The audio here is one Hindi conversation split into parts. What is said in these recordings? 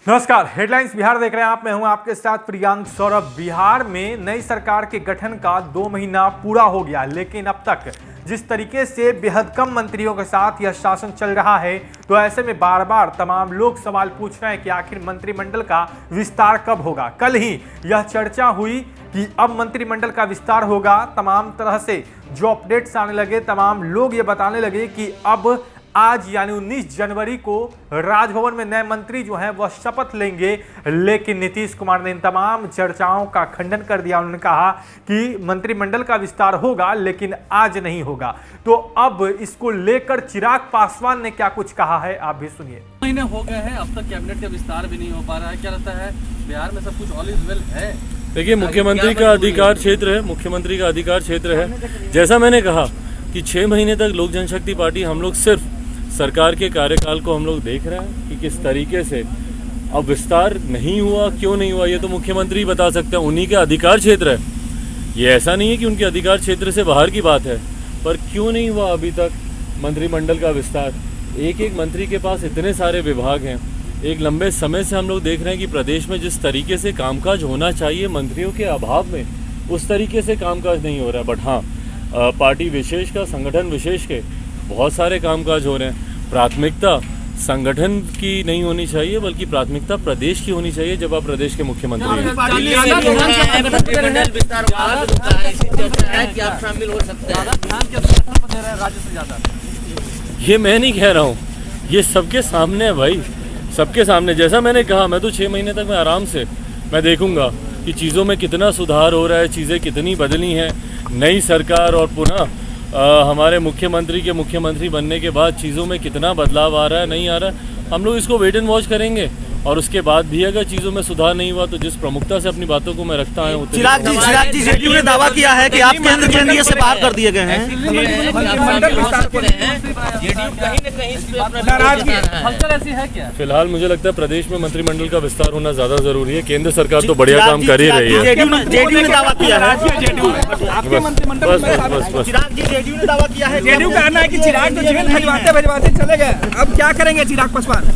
नमस्कार, हेडलाइंस बिहार देख रहे हैं आप। मैं हूं आपके साथ प्रियांक सौरभ। बिहार में नई सरकार के गठन का 2 महीना पूरा हो गया, लेकिन अब तक जिस तरीके से बेहद कम मंत्रियों के साथ यह शासन चल रहा है, तो ऐसे में बार बार तमाम लोग सवाल पूछ रहे हैं कि आखिर मंत्रिमंडल का विस्तार कब होगा। कल ही यह चर्चा हुई कि अब मंत्रिमंडल का विस्तार होगा। तमाम तरह से जो अपडेट्स आने लगे, तमाम लोग ये बताने लगे कि अब आज यानी 19 जनवरी को राजभवन में नए मंत्री जो हैं वह शपथ लेंगे। लेकिन नीतीश कुमार ने इन तमाम चर्चाओं का खंडन कर दिया। उन्होंने कहा कि मंत्रिमंडल का विस्तार होगा लेकिन आज नहीं होगा। तो अब इसको लेकर चिराग पासवान ने क्या कुछ कहा है, आप भी सुनिए। महीने हो गए हैं, अब तक कैबिनेट का विस्तार भी नहीं हो पा रहा है। क्या लगता है बिहार में सब कुछ ऑल इज वेल है? देखिए, मुख्यमंत्री का अधिकार क्षेत्र है, मुख्यमंत्री का अधिकार क्षेत्र है। जैसा मैंने कहा कि 6 महीने तक लोक जनशक्ति पार्टी हम लोग सिर्फ सरकार के कार्यकाल को हम लोग देख रहे हैं कि किस तरीके से अब विस्तार नहीं हुआ, क्यों नहीं हुआ, ये तो मुख्यमंत्री बता सकते हैं, उन्हीं के अधिकार क्षेत्र है। ये ऐसा नहीं है कि उनके अधिकार क्षेत्र से बाहर की बात है, पर क्यों नहीं हुआ अभी तक मंत्रिमंडल का विस्तार। एक एक मंत्री के पास इतने सारे विभाग हैं। एक लंबे समय से हम लोग देख रहे हैं कि प्रदेश में जिस तरीके से कामकाज होना चाहिए मंत्रियों के अभाव में, उस तरीके से कामकाज नहीं हो रहा है। बट हाँ, पार्टी विशेष का, संगठन विशेष के बहुत सारे कामकाज हो रहे हैं। प्राथमिकता संगठन की नहीं होनी चाहिए, बल्कि प्राथमिकता प्रदेश की होनी चाहिए जब आप प्रदेश के मुख्यमंत्री हैं। ये मैं नहीं कह रहा हूँ, ये सबके सामने है भाई, सबके सामने। जैसा मैंने कहा, मैं तो 6 महीने तक मैं आराम से मैं देखूंगा कि चीज़ों में कितना सुधार हो रहा है, चीज़ें कितनी बदली हैं। नई सरकार और पुनः हमारे मुख्यमंत्री के मुख्यमंत्री बनने के बाद चीज़ों में कितना बदलाव आ रहा है, नहीं आ रहा है, हम लोग इसको वेट एंड वॉच करेंगे। और उसके बाद भी अगर चीज़ों में सुधार नहीं हुआ तो जिस प्रमुखता से अपनी बातों को मैं रखता हूँ। चिराग जी जेडीयू ने दावा किया है कि आप केंद्र के एनडीए से बाहर कर दिए गए हैं। फिलहाल मुझे लगता है प्रदेश में मंत्रिमंडल का विस्तार होना ज्यादा जरूरी है। केंद्र सरकार तो बढ़िया काम कर ही रही है। जेडीयू ने दावा किया है, जेडीयू ने दावा किया है, जेडीयू का कहना है कि चिराग तो जेल भिजवाते चले गए, अब क्या करेंगे चिराग पासवान?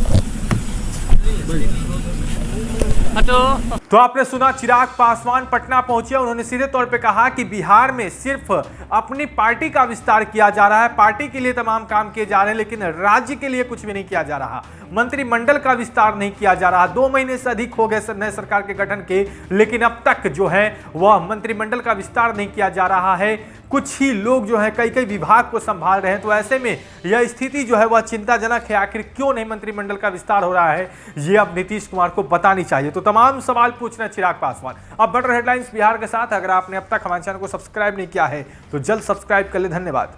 तो आपने सुना, चिराग पासवान पटना पहुंचे। उन्होंने सीधे तौर पे कहा कि बिहार में सिर्फ अपनी पार्टी का विस्तार किया जा रहा है, पार्टी के लिए तमाम काम किए जा रहे हैं, लेकिन राज्य के लिए कुछ भी नहीं किया जा रहा। मंत्रिमंडल का विस्तार नहीं किया जा रहा। 2 महीने से अधिक हो गए नए सरकार के गठन के, लेकिन अब तक जो है वह मंत्रिमंडल का विस्तार नहीं किया जा रहा है। कुछ ही लोग जो है कई विभाग को संभाल रहे हैं। तो ऐसे में यह स्थिति जो है वह चिंताजनक है। आखिर क्यों नहीं मंत्रिमंडल का विस्तार हो रहा है, ये अब नीतीश कुमार को बतानी चाहिए। तो तमाम सवाल पूछ रहे हैं चिराग पासवान। अब बढ़ रहे हेडलाइंस बिहार के साथ। अगर आपने अब तक हमारे चैनल को सब्सक्राइब नहीं किया है तो जल्द सब्सक्राइब कर ले। धन्यवाद।